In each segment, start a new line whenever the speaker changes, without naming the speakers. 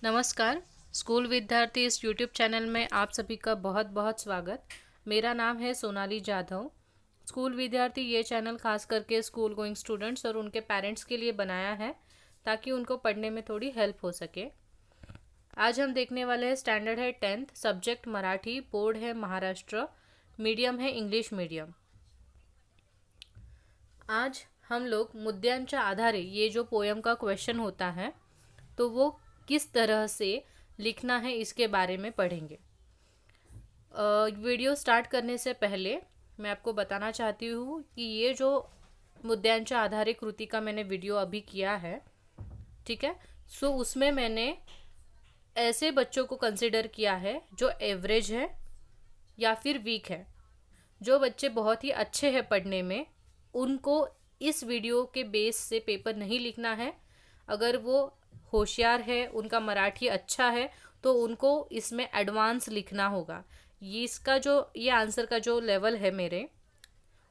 नमस्कार। स्कूल विद्यार्थी इस यूट्यूब चैनल में आप सभी का बहुत बहुत स्वागत। मेरा नाम है सोनाली जाधव। स्कूल विद्यार्थी ये चैनल खास करके स्कूल गोइंग स्टूडेंट्स और उनके पेरेंट्स के लिए बनाया है ताकि उनको पढ़ने में थोड़ी हेल्प हो सके। आज हम देखने वाले हैं स्टैंडर्ड है 10th, सब्जेक्ट मराठी, बोर्ड है महाराष्ट्र, मीडियम है इंग्लिश मीडियम। आज हम लोग मुद्द्यांच्या आधारे ये जो पोयम का क्वेश्चन होता है तो वो किस तरह से लिखना है इसके बारे में पढ़ेंगे। वीडियो स्टार्ट करने से पहले मैं आपको बताना चाहती हूँ कि ये जो मुद्द्यांच्या आधारे कृति का मैंने वीडियो अभी किया है, ठीक है, सो उसमें मैंने ऐसे बच्चों को कंसिडर किया है जो एवरेज है या फिर वीक है। जो बच्चे बहुत ही अच्छे हैं पढ़ने में, उनको इस वीडियो के बेस से पेपर नहीं लिखना है। अगर वो होशियार है, उनका मराठी अच्छा है, तो उनको इसमें एडवांस लिखना होगा। ये आंसर का जो लेवल है मेरे,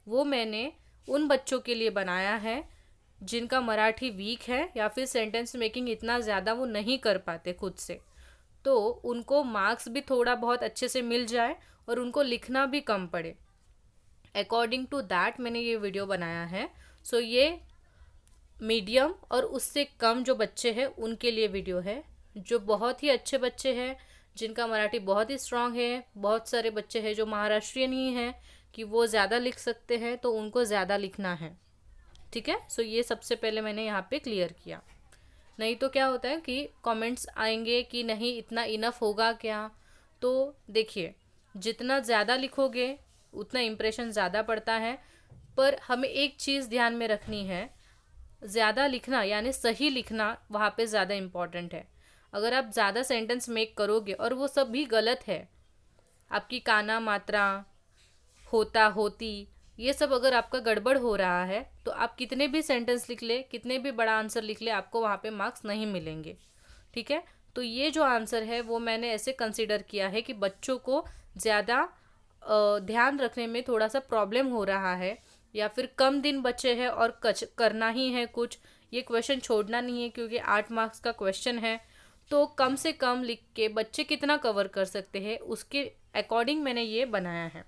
वो मैंने उन बच्चों के लिए बनाया है जिनका मराठी वीक है या फिर सेंटेंस मेकिंग इतना ज़्यादा वो नहीं कर पाते खुद से, तो उनको मार्क्स भी थोड़ा बहुत अच्छे से मिल जाए और उनको लिखना भी कम पड़े। अकॉर्डिंग टू दैट मैंने ये वीडियो बनाया है। सो ये मीडियम और उससे कम जो बच्चे हैं उनके लिए वीडियो है। जो बहुत ही अच्छे बच्चे हैं, जिनका मराठी बहुत ही स्ट्रांग है, बहुत सारे बच्चे हैं जो महाराष्ट्रियन ही हैं कि वो ज़्यादा लिख सकते हैं, तो उनको ज़्यादा लिखना है, ठीक है। सो ये सबसे पहले मैंने यहाँ पे क्लियर किया। नहीं तो क्या होता है कि कमेंट्स आएंगे कि नहीं इतना इनफ होगा क्या। तो देखिए, जितना ज़्यादा लिखोगे उतना इम्प्रेशन ज़्यादा पड़ता है, पर हमें एक चीज़ ध्यान में रखनी है, ज़्यादा लिखना यानी सही लिखना वहाँ पे ज़्यादा इम्पॉर्टेंट है। अगर आप ज़्यादा सेंटेंस मेक करोगे और वो सब भी गलत है, आपकी काना मात्रा, होता होती, ये सब अगर आपका गड़बड़ हो रहा है, तो आप कितने भी सेंटेंस लिख ले, कितने भी बड़ा आंसर लिख ले, आपको वहाँ पे मार्क्स नहीं मिलेंगे, ठीक है। तो ये जो आंसर है वो मैंने ऐसे कंसिडर किया है कि बच्चों को ज़्यादा ध्यान रखने में थोड़ा सा प्रॉब्लम हो रहा है, या फिर कम दिन बचे हैं और करना ही है कुछ, ये क्वेश्चन छोड़ना नहीं है क्योंकि 8 मार्क्स का क्वेश्चन है। तो कम से कम लिख के बच्चे कितना कवर कर सकते हैं उसके अकॉर्डिंग मैंने ये बनाया है।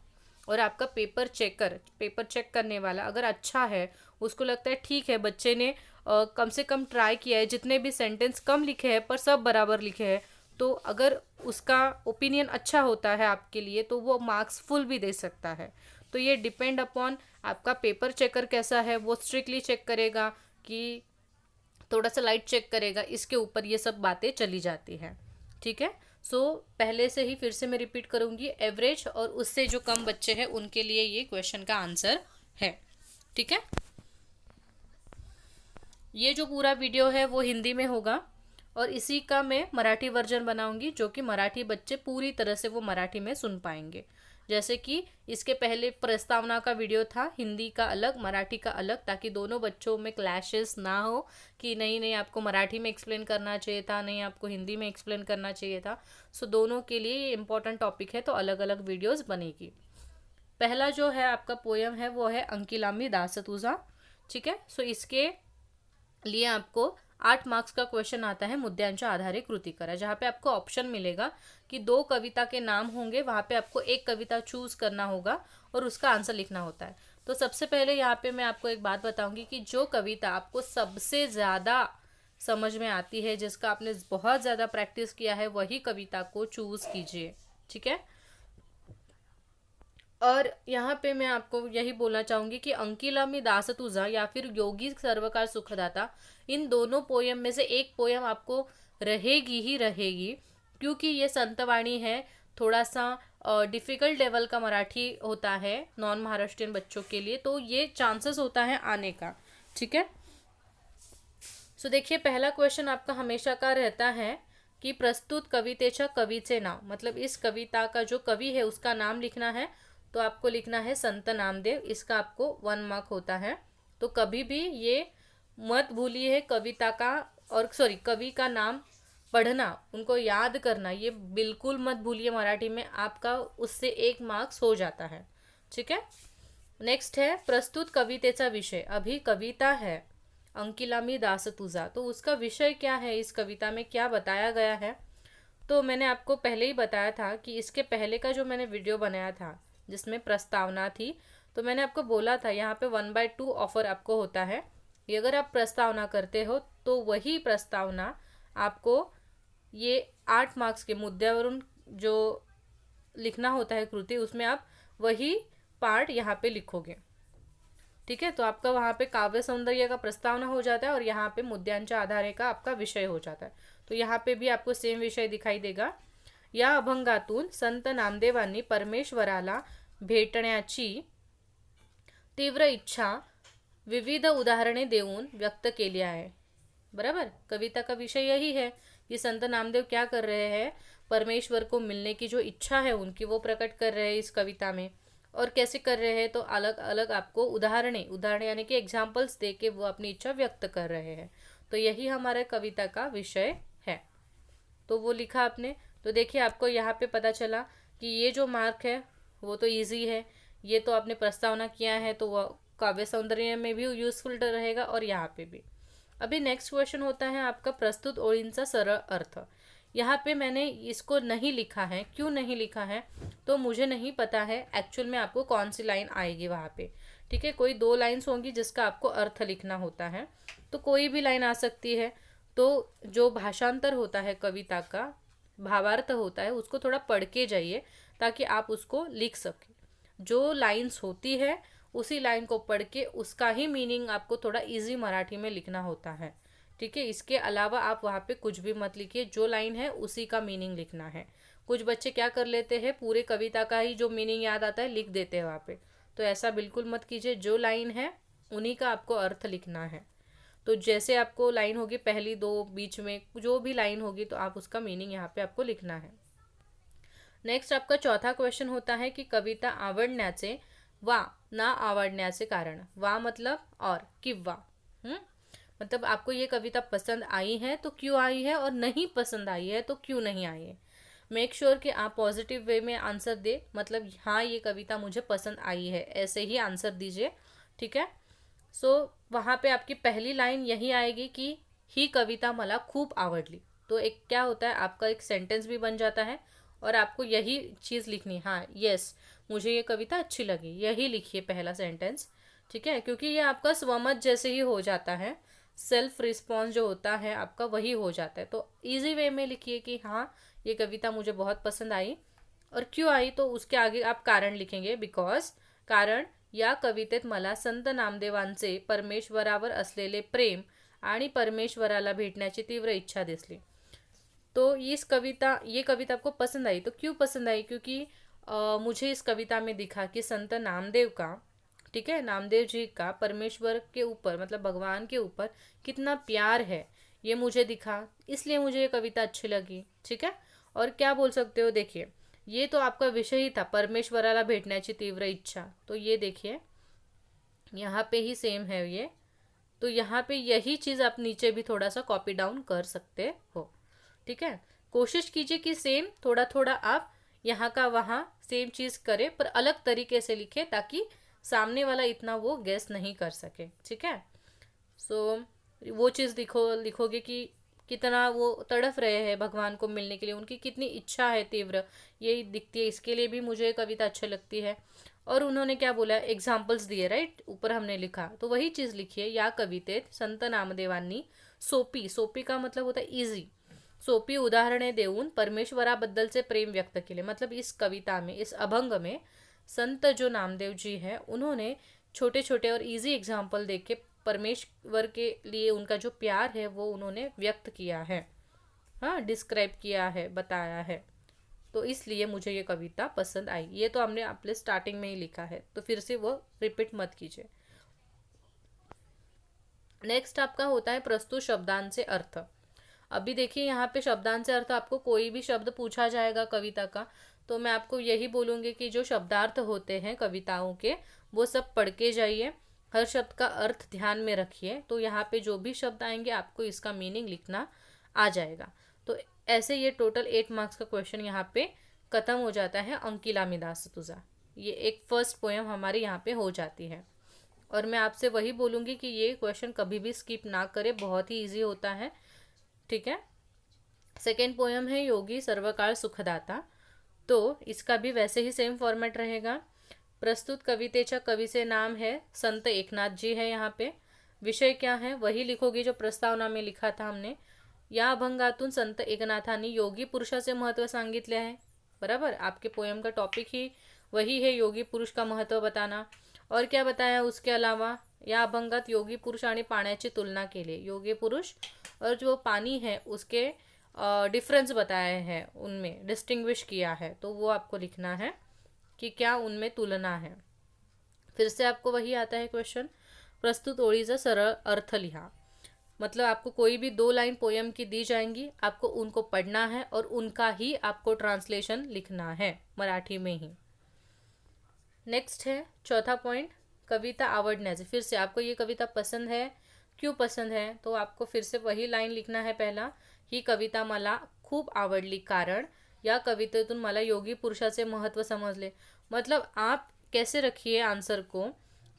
और आपका पेपर चेक करने वाला अगर अच्छा है, उसको लगता है ठीक है बच्चे ने कम से कम ट्राई किया है, जितने भी सेंटेंस कम लिखे हैं पर सब बराबर लिखे हैं, तो अगर उसका ओपिनियन अच्छा होता है आपके लिए, तो वो मार्क्स फुल भी दे सकता है। तो ये डिपेंड अपॉन आपका पेपर चेकर कैसा है, वो स्ट्रिक्टली चेक करेगा कि थोड़ा सा लाइट चेक करेगा, इसके ऊपर ये सब बातें चली जाती हैं, ठीक है। सो पहले से ही फिर से मैं रिपीट करूँगी, एवरेज और उससे जो कम बच्चे हैं उनके लिए ये क्वेश्चन का आंसर है, ठीक है। ये जो पूरा वीडियो है वो हिंदी में होगा और इसी का मैं मराठी वर्जन बनाऊंगी, जो कि मराठी बच्चे पूरी तरह से वो मराठी में सुन पाएंगे। जैसे कि इसके पहले प्रस्तावना का वीडियो था, हिंदी का अलग मराठी का अलग, ताकि दोनों बच्चों में क्लैशेस ना हो कि नहीं नहीं आपको मराठी में एक्सप्लेन करना चाहिए था, नहीं आपको हिंदी में एक्सप्लेन करना चाहिए था। सो दोनों के लिए ये इंपॉर्टेंट टॉपिक है, तो अलग अलग वीडियोज़ बनेगी। पहला जो है आपका पोयम है वो है अंकिलामी दास तुझा, ठीक है। सो इसके लिए आपको 8 मार्क्स का क्वेश्चन आता है, मुद्द्यांच्या आधारे कृती करा, जहाँ पे आपको ऑप्शन मिलेगा कि 2 कविता के नाम होंगे, वहाँ पे आपको एक कविता चूज करना होगा और उसका आंसर लिखना होता है। तो सबसे पहले यहाँ पे मैं आपको एक बात बताऊंगी कि जो कविता आपको सबसे ज़्यादा समझ में आती है, जिसका आपने बहुत ज़्यादा प्रैक्टिस किया है, वही कविता को चूज कीजिए, ठीक है। और यहाँ पे मैं आपको यही बोलना चाहूँगी कि अंकिला मी दास तुझा या फिर योगी सर्वकार सुखदाता, इन दोनों पोयम में से एक पोयम आपको रहेगी ही रहेगी, क्योंकि ये संतवाणी है। थोड़ा सा डिफ़िकल्ट लेवल का मराठी होता है नॉन महाराष्ट्रियन बच्चों के लिए, तो ये चांसेस होता है आने का, ठीक है। सो देखिए, पहला क्वेश्चन आपका हमेशा का रहता है कि प्रस्तुत कवितेच्या कवीचे नाव, मतलब इस कविता का जो कवि है उसका नाम लिखना है। तो आपको लिखना है संत नामदेव, इसका आपको 1 मार्क होता है। तो कभी भी ये मत भूलिए कविता का, और सॉरी कवि का नाम पढ़ना, उनको याद करना, ये बिल्कुल मत भूलिए, मराठी में आपका उससे 1 मार्क्स हो जाता है, ठीक है। नेक्स्ट है प्रस्तुत कवितेचा विषय, अभी कविता है, अंकिलामी दास तुझा। तो उसका विषय क्या है, इस कविता में क्या बताया गया है, तो मैंने आपको पहले ही बताया था कि इसके पहले का जो मैंने वीडियो बनाया था जिसमें प्रस्तावना थी, तो मैंने आपको बोला था यहाँ पे 1/2 ऑफर आपको होता है। ये अगर आप प्रस्तावना करते हो तो वही प्रस्तावना आपको ये 8 मार्क्स के मुद्द्यावरून जो लिखना होता है कृति, उसमें आप वही पार्ट यहाँ पे लिखोगे। ठीक है, तो आपका वहाँ पे काव्य सौंदर्य का प्रस्तावना हो जाता है और यहाँ पे मुद्द्यांच्या आधारे का आपका विषय हो जाता है। तो यहाँ पे भी आपको सेम विषय दिखाई देगा। या अभंगातून संत नामदेवांनी परमेश्वराला भेटण्याची तीव्र इच्छा विविध उदाहरणे देऊन व्यक्त केली आहे। बराबर, कविता का विषय यही है कि संत नामदेव क्या कर रहे हैं, परमेश्वर को मिलने की जो इच्छा है उनकी वो प्रकट कर रहे हैं इस कविता में। और कैसे कर रहे हैं, तो अलग अलग आपको उदाहरण यानी कि एग्जाम्पल्स दे के वो अपनी इच्छा व्यक्त कर रहे हैं। तो यही हमारे कविता का विषय है। तो वो लिखा आपने, तो देखिए आपको यहाँ पे पता चला कि ये जो मार्क है वो तो इजी है, ये तो आपने प्रस्तावना किया है तो वो काव्य सौंदर्य में भी यूजफुल रहेगा और यहाँ पे भी। अभी नेक्स्ट क्वेश्चन होता है आपका प्रस्तुत ओळींचा सरळ अर्थ। यहाँ पे मैंने इसको नहीं लिखा है, क्यों नहीं लिखा है तो मुझे नहीं पता है एक्चुअल में आपको कौन सी लाइन आएगी वहाँ पे। ठीक है, कोई 2 लाइन्स होंगी जिसका आपको अर्थ लिखना होता है, तो कोई भी लाइन आ सकती है। तो जो भाषांतर होता है कविता का, भावार्थ होता है, उसको थोड़ा पढ़ के जाइए ताकि आप उसको लिख सकें। जो लाइन्स होती है उसी लाइन को पढ़ के उसका ही मीनिंग आपको थोड़ा इजी मराठी में लिखना होता है। ठीक है, इसके अलावा आप वहाँ पे कुछ भी मत लिखिए, जो लाइन है उसी का मीनिंग लिखना है। कुछ बच्चे क्या कर लेते हैं, पूरे कविता का ही जो मीनिंग याद आता है लिख देते हैं वहाँ पे, तो ऐसा बिल्कुल मत कीजिए। जो लाइन है उन्हीं का आपको अर्थ लिखना है। तो जैसे आपको लाइन होगी, पहली 2 बीच में जो भी लाइन होगी, तो आप उसका मीनिंग यहाँ पे आपको लिखना है। नेक्स्ट आपका चौथा क्वेश्चन होता है कि कविता आवडण्याचे वा ना आवडण्याचे कारण। वा मतलब और, किंवा मतलब आपको ये कविता पसंद आई है तो क्यों आई है, और नहीं पसंद आई है तो क्यों नहीं आई है। मेक श्योर कि आप पॉजिटिव वे में आंसर दे, मतलब हाँ ये कविता मुझे पसंद आई है, ऐसे ही आंसर दीजिए। ठीक है, सो वहाँ पे आपकी पहली लाइन यही आएगी कि ही कविता मला खूप आवडली। तो एक क्या होता है, आपका एक सेंटेंस भी बन जाता है और आपको यही चीज़ लिखनी, हाँ यस मुझे ये कविता अच्छी लगी, यही लिखिए पहला सेंटेंस। ठीक है, क्योंकि ये आपका स्वमत जैसे ही हो जाता है, सेल्फ रिस्पॉन्स जो होता है आपका वही हो जाता है। तो इजी वे में लिखिए कि हाँ ये कविता मुझे बहुत पसंद आई, और क्यों आई तो उसके आगे आप कारण लिखेंगे। बिकॉज कारण, या कवितेत मला संत नामदेवांचे परमेश्वरावर असलेले प्रेम आणि परमेश्वराला भेटण्याची तीव्र इच्छा दिसली। तो ये कविता आपको पसंद आई, तो क्यों पसंद आई, क्योंकि मुझे इस कविता में दिखा कि संत नामदेव का, ठीक है, नामदेव जी का परमेश्वर के ऊपर मतलब भगवान के ऊपर कितना प्यार है, ये मुझे दिखा, इसलिए मुझे ये कविता अच्छी लगी। ठीक है, और क्या बोल सकते हो, देखिए ये तो आपका विषय ही था, परमेश्वराला भेटण्याची तीव्र इच्छा। तो ये देखिए यहाँ पे ही सेम है ये, तो यहाँ पे यही चीज़ आप नीचे भी थोड़ा सा कॉपी डाउन कर सकते हो। ठीक है, कोशिश कीजिए कि सेम थोड़ा थोड़ा आप यहाँ का वहाँ सेम चीज़ करें, पर अलग तरीके से लिखे ताकि सामने वाला इतना वो गेस नहीं कर सके। ठीक है, सो वो चीज़ लिखोगे कि कितना वो तड़फ रहे हैं भगवान को मिलने के लिए, उनकी कितनी इच्छा है तीव्र, यही दिखती है। इसके लिए भी मुझे कविता अच्छी लगती है। और उन्होंने क्या बोला, एग्जाम्पल्स दिए, राइट, ऊपर हमने लिखा, तो वही चीज़ लिखिए। या कवितेत संत नामदेवांनी सोपी का मतलब होता है इजी, सोपी उदाहरणे देऊन परमेश्वराबद्दलचे प्रेम व्यक्त केले। मतलब इस कविता में, इस अभंग में संत जो नामदेव जी हैं उन्होंने छोटे छोटे और इजी एग्जाम्पल देके परमेश्वर के लिए उनका जो प्यार है वो उन्होंने व्यक्त किया है, हाँ डिस्क्राइब किया है, बताया है। तो इसलिए मुझे ये कविता पसंद आई। ये तो हमने अपने स्टार्टिंग में ही लिखा है, तो फिर से वो रिपीट मत कीजिए। नेक्स्ट आपका होता है प्रस्तुत शब्दांचे अर्थ। अभी देखिए यहाँ पे शब्दांचे अर्थ, आपको कोई भी शब्द पूछा जाएगा कविता का, तो मैं आपको यही बोलूँगी कि जो शब्दार्थ होते हैं कविताओं के वो सब पढ़ के जाइए, हर शब्द का अर्थ ध्यान में रखिए। तो यहाँ पे जो भी शब्द आएंगे आपको इसका मीनिंग लिखना आ जाएगा। तो ऐसे ये टोटल 8 मार्क्स का क्वेश्चन यहाँ पे ख़त्म हो जाता है। अंकिलामी दास तुझा, ये एक फर्स्ट पोएम हमारी यहाँ पे हो जाती है। और मैं आपसे वही बोलूँगी कि ये क्वेश्चन कभी भी स्किप ना करें, बहुत ही ईजी होता है, ठीक है। सेकेंड पोयम है योगी सर्वकाल सुखदाता। तो इसका भी वैसे ही सेम फॉर्मेट रहेगा। प्रस्तुत कवितेच्या कवीचे नाम है संत एकनाथ जी है यहाँ पे। विषय क्या है वही लिखोगी जो प्रस्तावना में लिखा था हमने। या अभंगातून संत एकनाथांनी योगी पुरुषाचे महत्व सांगितले आहे। बराबर, आपके पोयम का टॉपिक ही वही है, योगी पुरुष का महत्व बताना। और क्या बताया उसके अलावा, या अभंगात योगी पुरुष आणि पाण्याची तुलना केली। योगी पुरुष और जो पानी है उसके डिफरेंस बताए हैं, उनमें डिस्टिंग्विश किया है, तो वो आपको लिखना है कि क्या उनमें तुलना है। फिर से आपको वही आता है क्वेश्चन, प्रस्तुत ओळीचा सरळ अर्थ लिहा। मतलब आपको कोई भी 2 लाइन पोयम की दी जाएंगी, आपको उनको पढ़ना है और उनका ही आपको ट्रांसलेशन लिखना है मराठी में ही। नेक्स्ट है चौथा पॉइंट, कविता आवडण्याचे। फिर से आपको ये कविता पसंद है, क्यों पसंद है, तो आपको फिर से वही लाइन लिखना है पहला, ही कविता मला खूप आवडली कारण या कवितेतून मला योगी पुरुषाचे महत्व समजले। मतलब आप कैसे रखिए आंसर को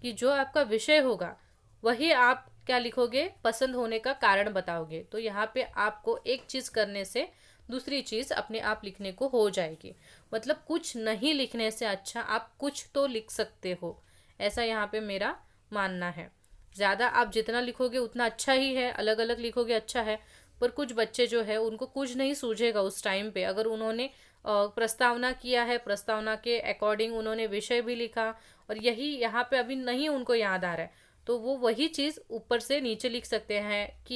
कि जो आपका विषय होगा वही आप क्या लिखोगे, पसंद होने का कारण बताओगे। तो यहाँ पे आपको एक चीज़ करने से दूसरी चीज़ अपने आप लिखने को हो जाएगी। मतलब कुछ नहीं लिखने से अच्छा आप कुछ तो लिख सकते हो, ऐसा यहाँ पे मेरा मानना है। ज़्यादा आप जितना लिखोगे उतना अच्छा ही है, अलग अलग लिखोगे अच्छा है, पर कुछ बच्चे जो है उनको कुछ नहीं सूझेगा उस टाइम पे। अगर उन्होंने प्रस्तावना किया है, प्रस्तावना के अकॉर्डिंग उन्होंने विषय भी लिखा और यही यहाँ पे अभी नहीं उनको याद आ रहा है, तो वो वही चीज़ ऊपर से नीचे लिख सकते हैं कि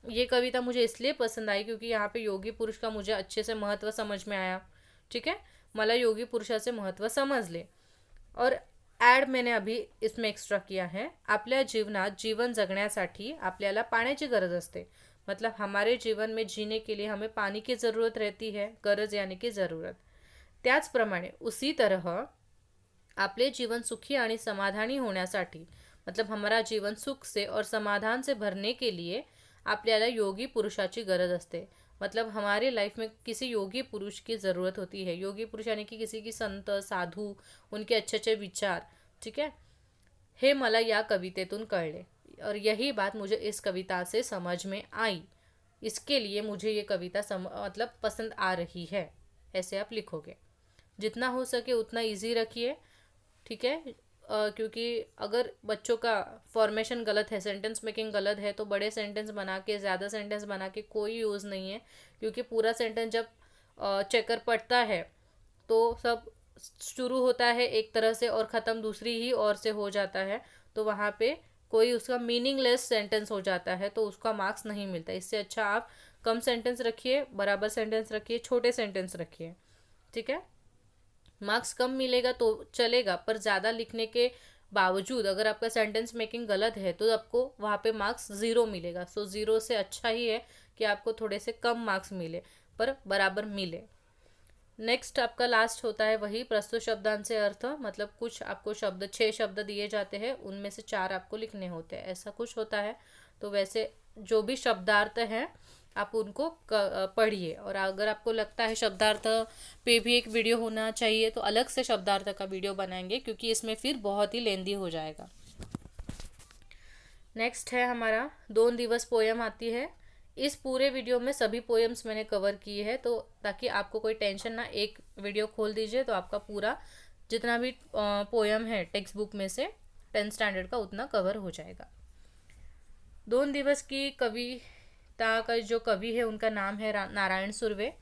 ये कविता मुझे इसलिए पसंद आई क्योंकि यहाँ पे योगी पुरुष का मुझे अच्छे से महत्व समझ में आया, ठीक है, मला योगी पुरुषाचे महत्व समजले। और ॲड मैंने अभी इसमें एक्स्ट्रा किया है, आपल्या जीवनात जीवन जगण्यासाठी आपल्याला पाण्याची गरज असते। मतलब हमारे जीवन में जीने के लिए हमें पानी की ज़रूरत रहती है, गरज यानी कि ज़रूरत। त्याचप्रमाणे उसी तरह आपले जीवन सुखी आणि समाधानी होण्यासाठी, मतलब हमारा जीवन सुख से और समाधान से भरने के लिए आपल्याला योगी पुरुषाची गरज असते। मतलब हमारे लाइफ में किसी योगी पुरुष की ज़रूरत होती है। योगी पुरुष यानी कि किसी की संत साधू, उनके अच्छे अच्छे विचार, ठीक है, हे मला या कवितेतून कळले और यही बात मुझे इस कविता से समझ में आई, इसके लिए मुझे ये कविता मतलब पसंद आ रही है, ऐसे आप लिखोगे। जितना हो सके उतना इजी रखिए, ठीक है। क्योंकि अगर बच्चों का फॉर्मेशन गलत है, सेंटेंस मेकिंग गलत है, तो बड़े सेंटेंस बना के, ज़्यादा सेंटेंस बना के कोई यूज़ नहीं है। क्योंकि पूरा सेंटेंस जब चेकर पढ़ता है तो सब शुरू होता है एक तरह से और ख़त्म दूसरी ही और से हो जाता है, तो वहाँ पे कोई उसका मीनिंगलेस सेंटेंस हो जाता है, तो उसका मार्क्स नहीं मिलता। इससे अच्छा आप कम सेंटेंस रखिए, बराबर सेंटेंस रखिए, छोटे सेंटेंस रखिए, ठीक है। मार्क्स कम मिलेगा तो चलेगा, पर ज़्यादा लिखने के बावजूद अगर आपका सेंटेंस मेकिंग गलत है तो आपको वहाँ पे मार्क्स 0 मिलेगा। सो 0 से अच्छा ही है कि आपको थोड़े से कम मार्क्स मिले पर बराबर मिले। नेक्स्ट आपका लास्ट होता है वही प्रस्तुत शब्दांचे अर्थ। मतलब कुछ आपको शब्द 6 शब्द दिए जाते हैं, उनमें से 4 आपको लिखने होते हैं, ऐसा कुछ होता है। तो वैसे जो भी शब्दार्थ हैं आप उनको पढ़िए। और अगर आपको लगता है शब्दार्थ पे भी एक वीडियो होना चाहिए तो अलग से शब्दार्थ का वीडियो बनाएंगे, क्योंकि इसमें फिर बहुत ही लेंदी हो जाएगा। नेक्स्ट है हमारा 2 दिवस पोयम आती है। इस पूरे वीडियो में सभी पोएम्स मैंने कवर किए हैं, तो ताकि आपको कोई टेंशन ना, एक वीडियो खोल दीजिए तो आपका पूरा जितना भी पोएम है टेक्स्ट बुक में से 10th स्टैंडर्ड का उतना कवर हो जाएगा। 2 दिवस की कविता का जो कवि है उनका नाम है नारायण सुर्वे।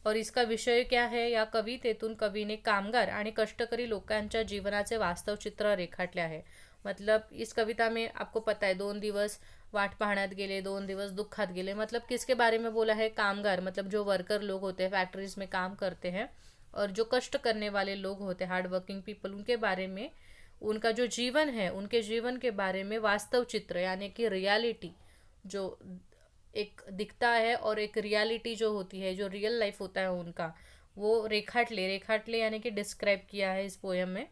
और इसका विषय क्या है, या कवितेतून कवीने कामगार आणि कष्टकरी लोकांच्या जीवनाचे वास्तव चित्र रेखाटले आहे। मतलब इस कविता में आपको पता है 2 दिवस वाट पाहण्यात गेले, 2 दिवस दुःखात गेले। मतलब किसके बारे में बोला है, कामगार, मतलब जो वर्कर लोग होते हैं, फैक्ट्रीज में काम करते हैं, और जो कष्ट करने वाले लोग होते हैं, हार्ड वर्किंग पीपल, उनके बारे में, उनका जो जीवन है उनके जीवन के बारे में वास्तव चित्र यानी कि रियलिटी जो एक दिखता है और एक रियलिटी जो होती है, जो रियल लाइफ होता है उनका, वो रेखाटले यानी कि डिस्क्राइब किया है इस पोयम में।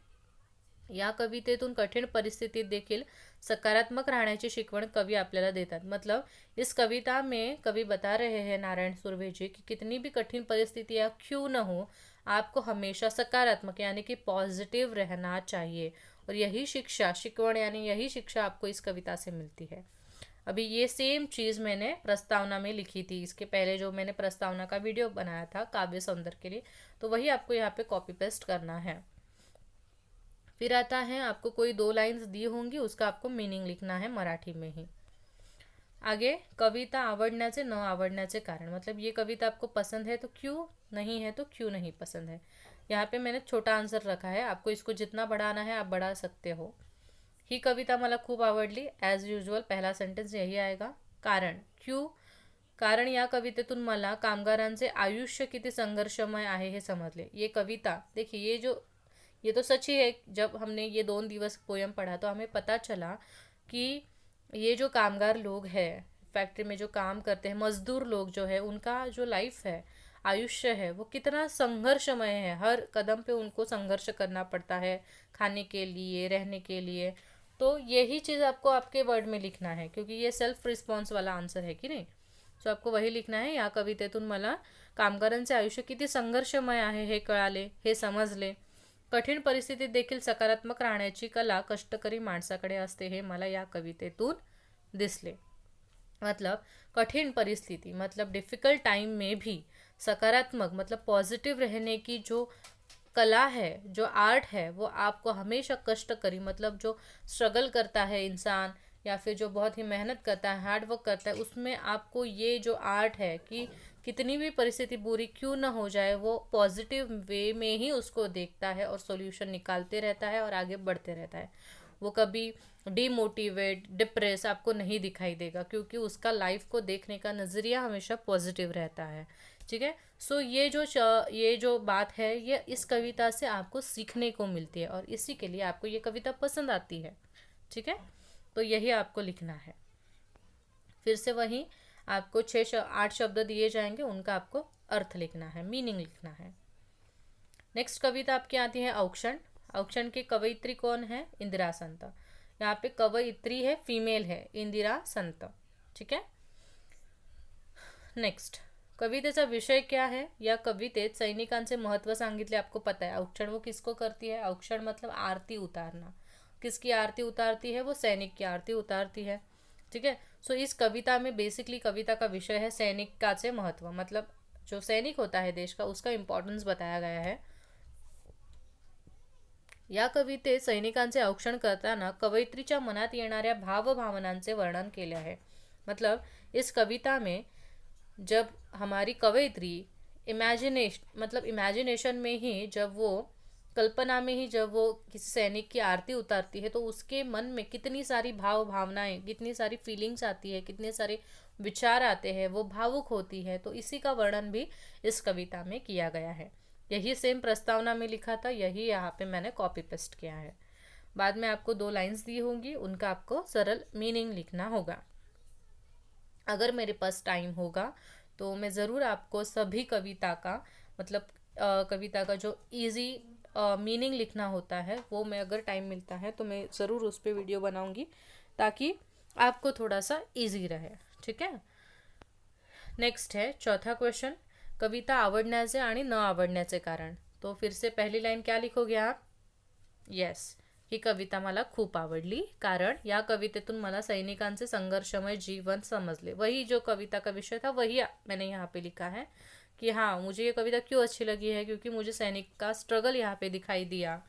या कवितेतून कठीण परिस्थितीत देखील सकारात्मक राहण्याची शिकवण कवि आपल्याला देतात। मतलब इस कविता में कवि बता रहे हैं नारायण सुर्वे जी कि कितनी भी कठिन परिस्थितियाँ क्यों न हो, आपको हमेशा सकारात्मक यानी कि पॉजिटिव रहना चाहिए और यही शिक्षा, शिकवण यानी यही शिक्षा आपको इस कविता से मिलती है। अभी ये सेम चीज़ मैंने प्रस्तावना में लिखी थी, इसके पहले जो मैंने प्रस्तावना का वीडियो बनाया था काव्य सौंदर्य के लिए, तो वही आपको यहाँ पे कॉपी पेस्ट करना है। फिर आता है आपको कोई 2 लाइन्स दी होंगी, उसका आपको मीनिंग लिखना है मराठी में ही। आगे कविता आवडण्याचे न आवडण्याचे कारण, मतलब ये कविता आपको पसंद है तो क्यों, नहीं है तो क्यों नहीं पसंद है। यहाँ पे मैंने छोटा आंसर रखा है, आपको इसको जितना बढ़ाना है आप बढ़ा सकते हो। ही कविता मला खूप आवडली, ॲज युजल पहला सेंटेन्स यही आएगा। कारण, क्यों, कारण या कवितेतून मला कामगारांचे आयुष्य किती संघर्षमय आहे हे समजले। ये कविता देखिए, ये तो सच ही है। जब हमने ये 2 दिवस पोयम पढ़ा तो हमें पता चला कि ये जो कामगार लोग हैं, फैक्ट्री में जो काम करते हैं, मजदूर लोग जो है, उनका जो लाइफ है, आयुष्य है, वो कितना संघर्षमय है। हर कदम पे उनको संघर्ष करना पड़ता है, खाने के लिए, रहने के लिए। तो यही चीज़ आपको आपके वर्ड में लिखना है, क्योंकि ये सेल्फ रिस्पॉन्स वाला आंसर है कि नहीं। सो आपको वही लिखना है, या कवितेतून मला कामगारांचे आयुष्य किती संघर्षमय आहे हे कळाले, हे समजले। कठीण परिस्थितीत देखील सकारात्मक राहण्याची कला कष्टकरी माणसाकडे असते, हे मला या कवितेतून दिसले। मतलब कठिन परिस्थिति, मतलब डिफ़िकल्ट टाइम में भी सकारात्मक, मतलब पॉजिटिव रहने की जो कला है, जो आर्ट है, वो आपको हमेशा कष्टकरी, मतलब जो स्ट्रगल करता है इंसान, या फिर जो बहुत ही मेहनत करता है, हार्ड वर्क करता है, उसमें आपको ये जो आर्ट है कि कितनी भी परिस्थिति बुरी क्यों ना हो जाए, वो पॉजिटिव वे में ही उसको देखता है और सॉल्यूशन निकालते रहता है और आगे बढ़ते रहता है। वो कभी डीमोटिवेट, डिप्रेस आपको नहीं दिखाई देगा, क्योंकि उसका लाइफ को देखने का नज़रिया हमेशा पॉजिटिव रहता है। ठीक है। सो ये जो बात है, ये इस कविता से आपको सीखने को मिलती है और इसी के लिए आपको ये कविता पसंद आती है। ठीक है, तो यही आपको लिखना है। फिर से वही आपको 8 शब्द दिए जाएंगे, उनका आपको अर्थ लिखना है, मीनिंग लिखना है। नेक्स्ट कविता आपकी आती है औक्षण। औक्षण की कवयित्री कौन है? इंदिरा संत। यहाँ पे कवयित्री है, फीमेल है, इंदिरा संत। ठीक है। नेक्स्ट, कवितेचा विषय क्या है? या कवितेत सैनिकांचे महत्व सांगितले, आपको पता है। औक्षण वो किसको करती है? औक्षण मतलब आरती उतारना। किसकी आरती उतारती है? वो सैनिक की आरती उतारती है। ठीक है। सो इस कविता में बेसिकली कविता का विषय है सैनिकाचे महत्व, मतलब जो सैनिक होता है देश का, उसका इम्पॉर्टन्स बताया गया है। या कवितेत सैनिकांचे औक्षण करताना कवयित्रीच्या मनात येणाऱ्या भावभावनांचे वर्णन केले आहे। मतलब इस कविता में जब हमारी कवयित्री इमेजिनेशन में ही, जब वो कल्पना में ही जब वो किसी सैनिक की आरती उतारती है, तो उसके मन में कितनी सारी भाव भावनाएं, कितनी सारी फीलिंग्स आती है, कितने सारे विचार आते हैं, वो भावुक होती है। तो इसी का वर्णन भी इस कविता में किया गया है। यही सेम प्रस्तावना में लिखा था, यही यहाँ पे मैंने कॉपी पेस्ट किया है। बाद में आपको 2 लाइन्स दी होंगी, उनका आपको सरल मीनिंग लिखना होगा। अगर मेरे पास टाइम होगा तो मैं ज़रूर आपको सभी कविता का, मतलब कविता का जो इजी मीनिंग लिखना होता है, वो मैं, अगर टाइम मिलता है तो मैं ज़रूर उस पर वीडियो बनाऊंगी, ताकि आपको थोड़ा सा इजी रहे। ठीक है। नेक्स्ट है चौथा क्वेश्चन, कविता आवडण्याचे आणि न आवडण्याचे कारण। तो फिर से पहली लाइन क्या लिखोगे आप? यस, ही कविता मला खूप आवडली, कारण या कवितेतून मला सैनिकांचे संघर्षमय जीवन समजले। वही जो कविता का विषय था, वही मैंने यहाँ पे लिखा है कि हाँ, मुझे ये कविता क्यों अच्छी लगी है, क्योंकि मुझे सैनिक का स्ट्रगल यहाँ पे दिखाई दिया।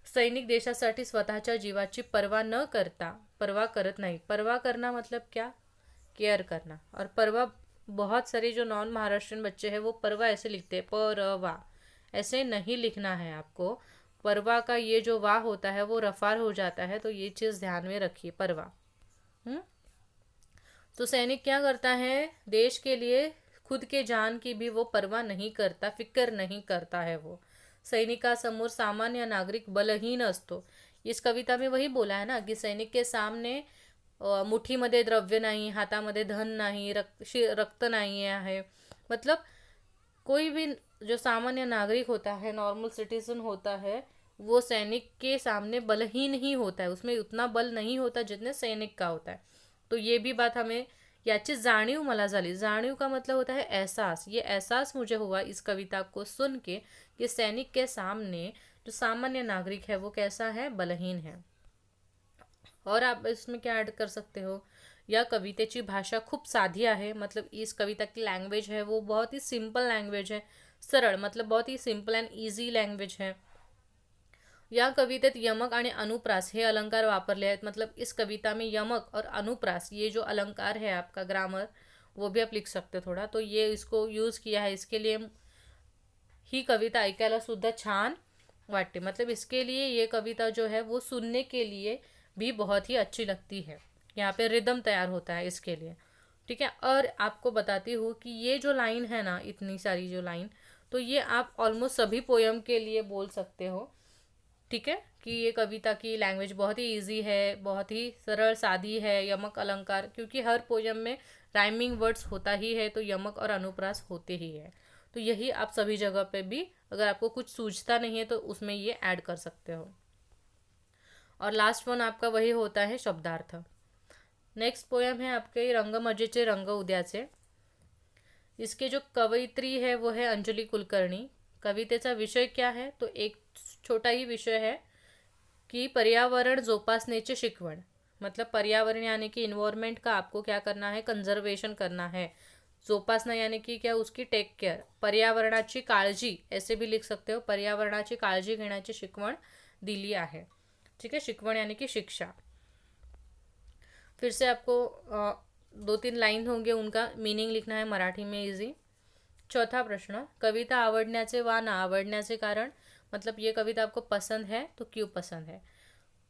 सैनिक देशासाठी स्वतःच्या जीवाची पर्वा न करता, परवा करत नहीं। परवा करना मतलब क्या? केयर करना। और परवा, बहुत सारे जो नॉन महाराष्ट्रियन बच्चे हैं वो परवा ऐसे लिखते हैं, परवा, ऐसे नहीं लिखना है आपको। परवा का ये जो वाह होता है वो रफार हो जाता है, तो ये चीज़ ध्यान में रखिए, परवा। तो सैनिक क्या करता है? देश के लिए खुद के जान की भी वो परवाह नहीं करता, फिक्र नहीं करता है वो। सैनिकासमोर सामान्य नागरिक बलहीन असतो। इस कविता में वही बोला है ना कि सैनिक के सामने मुठीमध्ये द्रव्य नाही, हातामध्ये धन नाही, रक्त नहीं है। मतलब कोई भी जो सामान्य नागरिक होता है, नॉर्मल सिटीजन होता है, वो सैनिक के सामने बलहीन ही होता है, उसमें उतना बल नहीं होता जितने सैनिक का होता है। तो ये भी बात हमें, याची जाणीव मला झाली। जाणीव का मतलब होता है एहसास। ये एहसास मुझे हुआ इस कविता को सुन के कि सैनिक के सामने जो सामान्य नागरिक है वो कैसा है, बलहीन है। और आप इसमें क्या ऐड कर सकते हो, या कवितेची भाषा खूप साधी आहे, मतलब इस कविता की लैंग्वेज है वो बहुत ही सिंपल लैंग्वेज है, सरळ मतलब बहुत ही सिंपल एंड ईजी लैंग्वेज है। या कवितेत यमक आणि अनुप्रास हे अलंकार वापरले आहेत, मतलब इस कविता में यमक और अनुप्रास ये जो अलंकार है आपका ग्रामर, वो भी आप लिख सकते हो थोड़ा, तो ये इसको यूज़ किया है, इसके लिए ही कविता ऐकायला सुद्धा छान वाटते, मतलब इसके लिए ये कविता जो है वो सुनने के लिए भी बहुत ही अच्छी लगती है। यहाँ पे रिदम तैयार होता है इसके लिए, ठीक है। और आपको बताती हूँ कि ये जो लाइन है ना, इतनी सारी जो लाइन, तो ये आप ऑलमोस्ट सभी पोयम के लिए बोल सकते हो, ठीक है। कि ये कविता की लैंग्वेज बहुत ही इजी है, बहुत ही सरल सादी है, यमक अलंकार, क्योंकि हर पोयम में राइमिंग वर्ड्स होता ही है, तो यमक और अनुप्रास होते ही है। तो यही आप सभी जगह पे भी, अगर आपको कुछ सूझता नहीं है तो उसमें ये ऐड कर सकते हो। और लास्ट वन आपका वही होता है शब्दार्थ। नेक्स्ट पोयम है आपके रंगमजेचे रंग उद्याचे। इसके जो कवयित्री है वो है अंजली कुलकर्णी। कवितेचा विषय क्या है, तो एक छोटा ही विषय है कि पर्यावरण जोपासनेचे शिकवण, मतलब पर्यावरण यानी कि इन्वायरमेंट का आपको क्या करना है, कंजर्वेशन करना है। जोपासना यानी कि क्या, उसकी टेक केअर, पर्यावरणाची काळजी ऐसे भी लिख सकते हो, पर्यावरणाची काळजी घेण्याची शिकवण दिली आहे, ठीक है। शिकवण यानी कि शिक्षा। फिर से आपको 2-3 लाइन होंगे, उनका मीनिंग लिखना है मराठी में इजी। चौथा प्रश्न, कविता आवडण्याचे वा ना आवडण्याचे कारण, मतलब ये कविता आपको पसंद है तो क्यों पसंद है।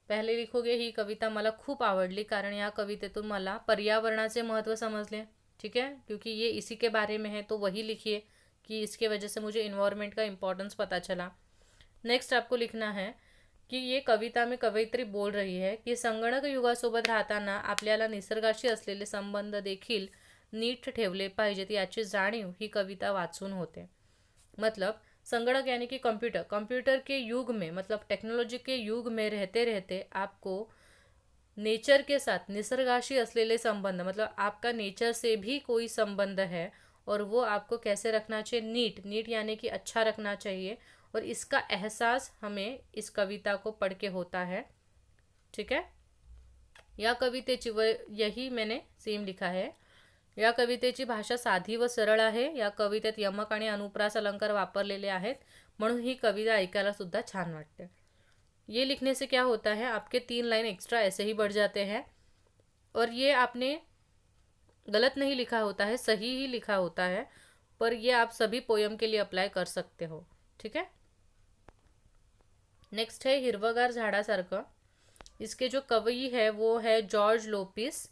पहले लिखोगे ही कविता मला खूप आवडली कारण या कवितेतून मला पर्यावरणाचे महत्त्व समजले, ठीक है, क्योंकि ये इसी के बारे में है, तो वही लिखिए कि इसके वजह से मुझे इन्वायरमेंट का इम्पॉर्टेंस पता चला। नेक्स्ट आपको लिखना है की ये कविता में कवयित्री बोल रही है की संगणक युगासोबत राहताना आपल्याला निसर्गाशी असलेले संबंध देखील नीट ठेवले पाहिजेत याची जाणीव ही कविता वाचून होते। मतलब संगणक यानी कि कंप्यूटर, कंप्यूटर के युग में, मतलब टेक्नोलॉजी के युग में रहते रहते आपको नेचर के साथ, निसर्गाशी असलेले संबंध, मतलब आपका नेचर से भी कोई संबंध है और वो आपको कैसे रखना चाहिए, नीट, नीट यानी कि अच्छा रखना चाहिए, और इसका एहसास हमें इस कविता को पढ़ के होता है, ठीक है। या कवितेची यही मैंने सेम लिखा है, या कवितेची भाषा साधी व सरळ आहे, या कवितेत यमक आणि अनुप्रास अलंकार वापरलेले आहेत, म्हणून ही कविता ऐकायला सुद्धा छान वाटते। ये लिखने से क्या होता है, आपके 3 लाइन एक्स्ट्रा ऐसे ही बढ़ जाते हैं, और ये आपने गलत नहीं लिखा होता है, सही ही लिखा होता है, पर ये आप सभी पोयम के लिए अप्लाई कर सकते हो, ठीक है। नेक्स्ट है हिरवगार झाडासारखं। इसके जो कवि है वो है जॉर्ज लोपिस।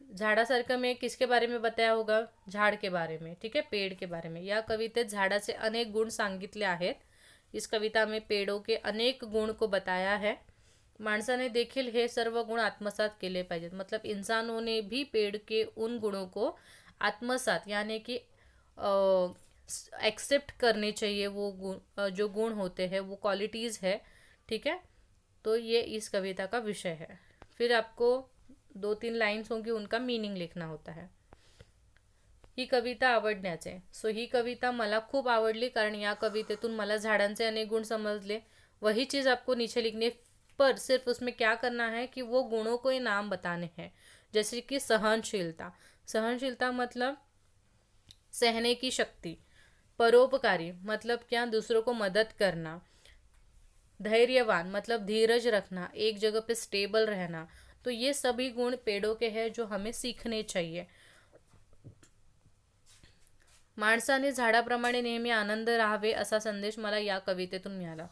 झाडासारखं में किसके बारे में बताया होगा, झाड़ के बारे में, ठीक है, पेड़ के बारे में। या कवितेत झाडाचे अनेक गुण सांगितले आहेत। इस कविता में पेड़ों के अनेक गुण को बताया है। माणसाने देखील हे सर्व गुण आत्मसात केले पाहिजेत, मतलब इंसानों ने भी पेड़ के उन गुणों को आत्मसात यानी कि एक्सेप्ट करने चाहिए, वो गुण जो गुण होते हैं, वो क्वालिटीज़ है, ठीक है। तो ये इस कविता का विषय है। फिर आपको 2-3 लाइन्स होंगी, उनका मीनिंग लिखना होता है। ही कविता आवडण्याचे, सो ही कविता मला खूप आवडली कारण या कवितेतून मला झाडांचे अनेक गुण समजले। वही चीज़ आपको नीचे लिखनी, पर सिर्फ उसमें क्या करना है कि वो गुणों को ही नाम बताने हैं, जैसे कि सहनशीलता, सहनशीलता मतलब सहने की शक्ति, परोपकारी मतलब क्या, दूसरों को मदद करना, धैर्यवान मतलब धीरज रखना, एक जगह पे स्टेबल रहना, तो ये सभी गुण पेड़ों के हैं जो हमें सीखने चाहिए। माणसाने झाडाप्रमाणे नेहमी आनंद राहावे असा संदेश मला या कवितेतून मिळाला।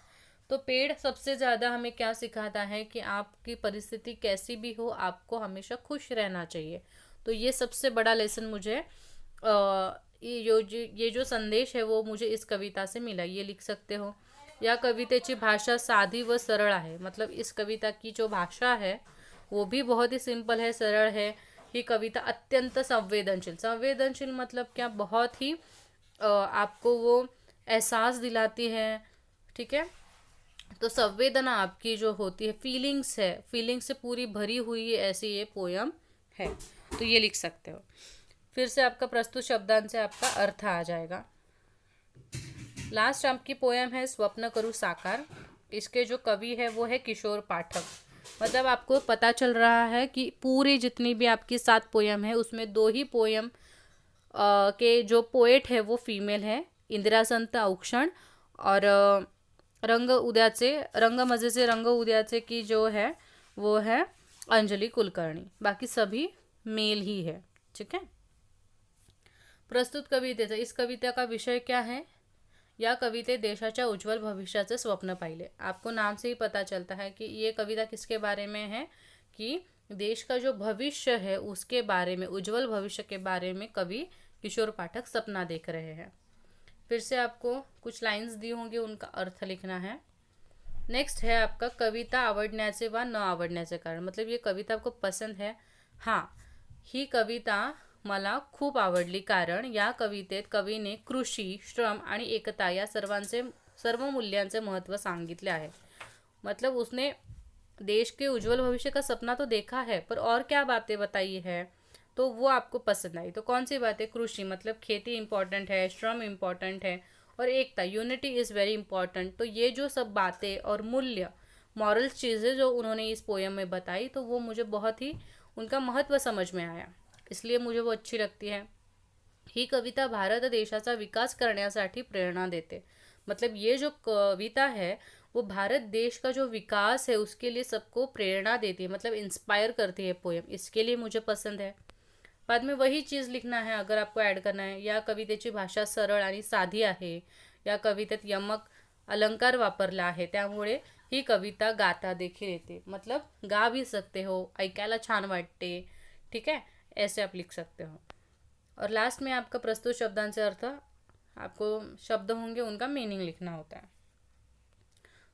तो पेड़ सबसे ज़्यादा हमें क्या सिखाता है कि आपकी परिस्थिति कैसी भी हो, आपको हमेशा खुश रहना चाहिए। तो ये सबसे बड़ा लेसन मुझे ये जो संदेश है वो मुझे इस कविता से मिला, ये लिख सकते हो। या कवितेची भाषा साधी व सरळ आहे, मतलब इस कविता की जो भाषा है वो भी बहुत ही सिंपल है, सरल है। ही कविता अत्यंत संवेदनशील, संवेदनशील मतलब क्या, बहुत ही आपको वो एहसास दिलाती है, ठीक है। तो संवेदना आपकी जो होती है, फीलिंग्स है, फीलिंग्स से पूरी भरी हुई ऐसी ये पोयम है, तो ये लिख सकते हो। फिर से आपका प्रस्तुत शब्दांश से आपका अर्थ आ जाएगा। लास्ट आपकी पोयम है स्वप्न करूँ साकार। इसके जो कवि है वो है किशोर पाठक। मतलब आपको पता चल रहा है कि पूरी जितनी भी आपकी 7 पोयम है उसमें 2 ही पोयम के जो पोएट है वो फीमेल है, इंदिरा संत औक्षण और रंग मजे से रंग उद्याचे की जो है वो है अंजलि कुलकर्णी। बाकी सभी मेल ही है। ठीक है। प्रस्तुत कवितेचा, इस कविता का विषय क्या है? या कविते देशाच्या उज्ज्वल भविष्याचे स्वप्न पाहिले। आपको नाम से ही पता चलता है कि ये कविता किसके बारे में है, कि देश का जो भविष्य है उसके बारे में, उज्ज्वल भविष्य के बारे में कवि किशोर पाठक सपना देख रहे हैं। फिर से आपको कुछ लाइंस दी होंगी, उनका अर्थ लिखना है। नेक्स्ट है आपका कविता आवडण्याचे वा न आवडण्याचे कारण। मतलब ये कविता आपको पसंद है? हाँ, ही कविता मला खूप आवडली कारण या कवितेत कवीने कृषी, श्रम आणि एकता या सर्व मूल्यांचे महत्त्व सांगितले आहे। मतलब उसने देश के उज्जवल भविष्य का सपना तो देखा है, पर और क्या बातें बताई है तो वो आपको पसंद आई। तो कौन सी बातें? कृषि मतलब खेती इंपॉर्टेंट है, श्रम इंपॉर्टेंट है, और एकता, यूनिटी इज़ वेरी इंपॉर्टेंट। तो ये जो सब बातें और मूल्य, मॉरल्स चीज़ें जो उन्होंने इस पोयम में बताई, तो वो मुझे बहुत ही उनका महत्व समझ में आया, इसलिए मुझे वो अच्छी लगती है। ही कविता भारत देशाचा विकास करण्यासाठी प्रेरणा देते। मतलब ये जो कविता है वो भारत देश का जो विकास है उसके लिए सबको प्रेरणा देती है, मतलब इंस्पायर करती है पोयम, इसके लिए मुझे पसंद है। बाद में वही चीज़ लिखना है अगर आपको ॲड करना है। या कवितेची भाषा सरळ आणि साधी आहे, या कवितेत यमक अलंकार वापरला आहे, त्यामुळे ही कविता गाता देखील येते। मतलब गा भी सकते हो, ऐकायला छान वाटते। ठीक है, ऐसे आप लिख सकते हो। और लास्ट में आपका प्रस्तुत शब्दांचे अर्थ, आपको शब्द होंगे उनका मीनिंग लिखना होता है।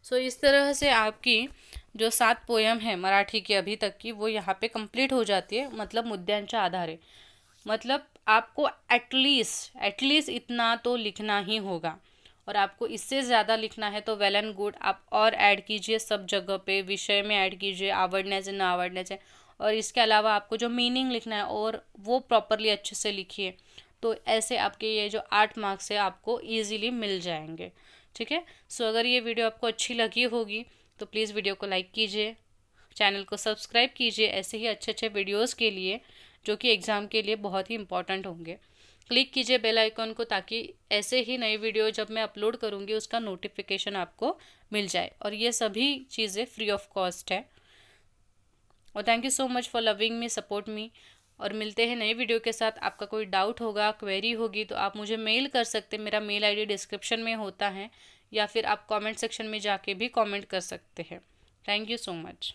सो इस तरह से आपकी जो 7 पोयम है मराठी की अभी तक की, वो यहाँ पे कंप्लीट हो जाती है, मतलब मुद्द्यांच्या आधारे। मतलब आपको एटलीस्ट इतना तो लिखना ही होगा, और आपको इससे ज़्यादा लिखना है तो वेल एंड गुड, आप और ऐड कीजिए सब जगह पे, विषय में ऐड कीजिए, आवडण्याचे न आवडण्याचे, और इसके अलावा आपको जो मीनिंग लिखना है और वो प्रॉपरली अच्छे से लिखिए। तो ऐसे आपके ये जो 8 मार्क्स है आपको ईजीली मिल जाएंगे। ठीक है। सो अगर ये वीडियो आपको अच्छी लगी होगी तो प्लीज़ वीडियो को लाइक कीजिए, चैनल को सब्सक्राइब कीजिए ऐसे ही अच्छे अच्छे वीडियोस के लिए, जो कि एग्ज़ाम के लिए बहुत ही इंपॉर्टेंट होंगे। क्लिक कीजिए बेल आइकन को, ताकि ऐसे ही नई वीडियो जब मैं अपलोड करूँगी उसका नोटिफिकेशन आपको मिल जाए, और ये सभी चीज़ें फ्री ऑफ कॉस्ट है। और thank you so much for loving me, support me. और मिलते हैं नए वीडियो के साथ। आपका कोई डाउट होगा, क्वेरी होगी, तो आप मुझे मेल कर सकते हैं। मेरा मेल आईडी डिस्क्रिप्शन में होता है, या फिर आप कमेंट सेक्शन में जाके भी कमेंट कर सकते हैं। Thank you so much.